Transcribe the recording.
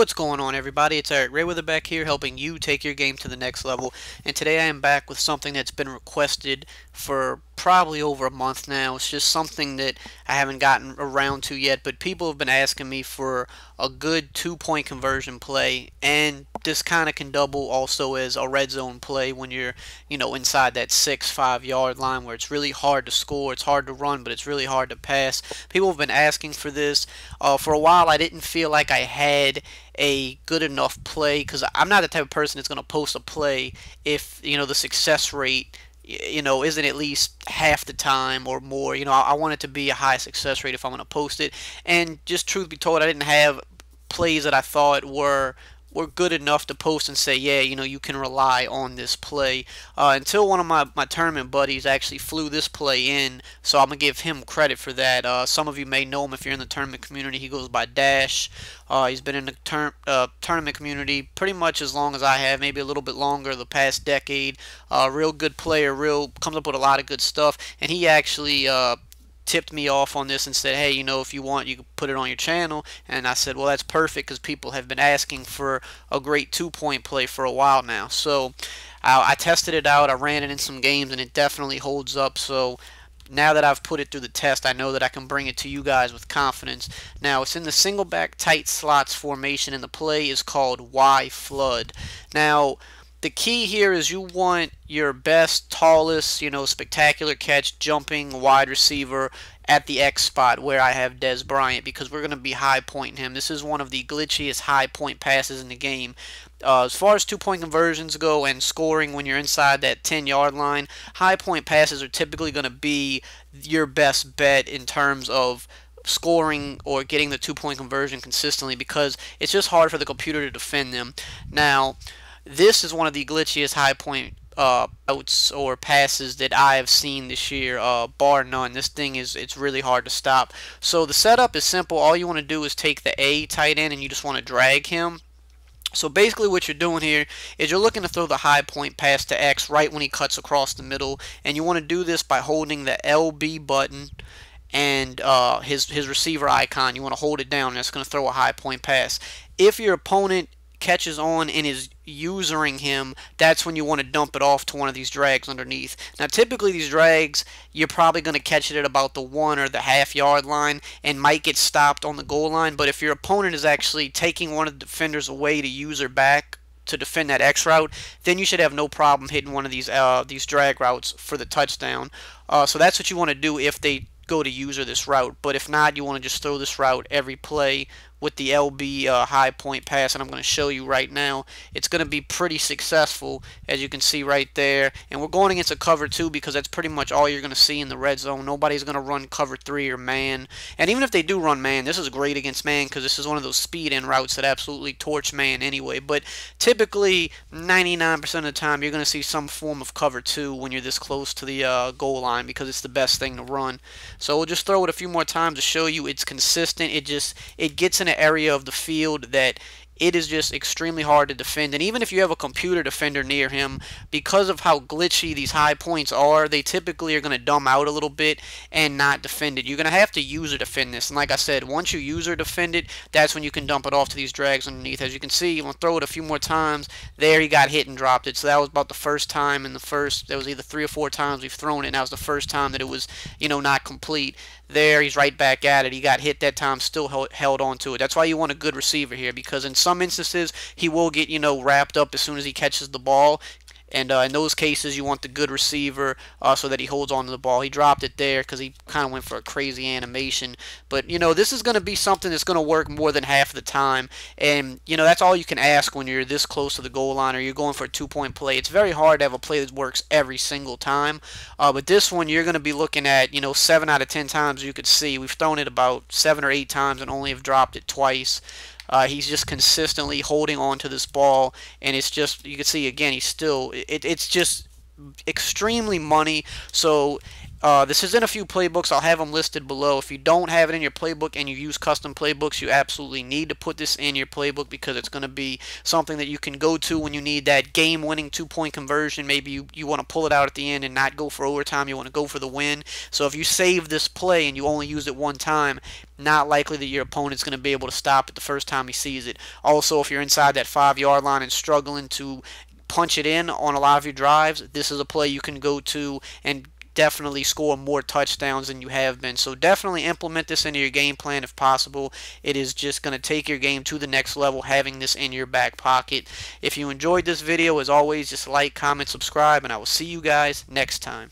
What's going on, everybody? It's EricRayweather back here helping you take your game to the next level. And today I am back with something that's been requested for probably over a month now. It's just something that I haven't gotten around to yet, but people have been asking me for a good 2-point conversion play, and this kind of can double also as a red zone play when you're, inside that 6-5 yard line where it's really hard to score. It's hard to run, but it's really hard to pass. People have been asking for this. For a while, I didn't feel like I had a good enough play because I'm not the type of person that's going to post a play if the success rate isn't at least half the time or more. I want it to be a high success rate if I'm going to post it. And just truth be told, I didn't have plays that I thought were good enough to post and say, yeah, you can rely on this play. Until one of my tournament buddies actually flew this play in, so I'm going to give him credit for that. Some of you may know him if you're in the tournament community. He goes by Dash. He's been in the tournament community pretty much as long as I have, maybe a little bit longer, the past decade. Real good player, comes up with a lot of good stuff, and he actually tipped me off on this and said, hey, if you want, you can put it on your channel. And I said, well, that's perfect because people have been asking for a great 2-point play for a while now. So I tested it out. I ran it in some games, and it definitely holds up. So now that I've put it through the test, I know that I can bring it to you guys with confidence. Now, it's in the single back tight slots formation, and the play is called Y Flood. Now, the key here is you want your best, tallest, spectacular catch, jumping wide receiver at the X spot where I have Dez Bryant, because we're going to be high pointing him. This is one of the glitchiest high point passes in the game. As far as 2-point conversions go and scoring when you're inside that 10-yard line, high point passes are typically going to be your best bet in terms of scoring or getting the 2-point conversion consistently, because it's just hard for the computer to defend them. Now, this is one of the glitchiest high point outs or passes that I have seen this year, bar none. This thing it's really hard to stop. So the setup is simple. All you want to do is take the A tight end and you just want to drag him. So basically what you're doing here is you're looking to throw the high point pass to X right when he cuts across the middle, and you want to do this by holding the LB button and his receiver icon. You want to hold it down, and that's going to throw a high point pass. If your opponent catches on and is usering him, that's when you want to dump it off to one of these drags underneath. Now, typically these drags, you're probably going to catch it at about the 1 or the half-yard line and might get stopped on the goal line. But if your opponent is actually taking one of the defenders away to user back to defend that X route, then you should have no problem hitting one of these drag routes for the touchdown. So that's what you want to do if they go to user this route. But if not, you want to just throw this route every play with the LB high point pass, and I'm going to show you right now. It's going to be pretty successful, as you can see right there. And we're going against a cover 2 because that's pretty much all you're going to see in the red zone. Nobody's going to run cover 3 or man. And even if they do run man, this is great against man because this is one of those speed in routes that absolutely torch man anyway. But typically 99% of the time you're going to see some form of cover 2 when you're this close to the goal line, because it's the best thing to run. So we'll just throw it a few more times to show you it's consistent. It gets in an area of the field that it is just extremely hard to defend. And even if you have a computer defender near him, because of how glitchy these high points are, they typically are going to dumb out a little bit and not defend it. You're going to have to user defend this. And like I said, once you user defend it, that's when you can dump it off to these drags underneath. As you can see, I'm going to throw it a few more times. There, he got hit and dropped it. So that was about the first time in there was either 3 or 4 times we've thrown it, and that was the first time that it was, not complete. There, he's right back at it. He got hit that time, still held on to it. That's why you want a good receiver here, because in some instances he will get wrapped up as soon as he catches the ball, and in those cases you want the good receiver so that he holds on to the ball. He dropped it there because he kind of went for a crazy animation, but this is going to be something that's going to work more than half of the time, and that's all you can ask when you're this close to the goal line or you're going for a 2-point play. It's very hard to have a play that works every single time, but this one you're going to be looking at 7 out of 10 times. You could see we've thrown it about 7 or 8 times and only have dropped it twice. He's just consistently holding on to this ball, and it's just, you can see again, he's still, it's just extremely money. So This is in a few playbooks. I'll have them listed below. If you don't have it in your playbook and you use custom playbooks, you absolutely need to put this in your playbook because it's going to be something that you can go to when you need that game-winning two-point conversion. Maybe you want to pull it out at the end and not go for overtime. You want to go for the win. So if you save this play and you only use it one time, not likely that your opponent's going to be able to stop it the first time he sees it. Also, if you're inside that 5-yard line and struggling to punch it in on a lot of your drives, this is a play you can go to and definitely score more touchdowns than you have been. So definitely implement this into your game plan if possible. It is just going to take your game to the next level having this in your back pocket. If you enjoyed this video, as always, just like, comment, subscribe, and I will see you guys next time.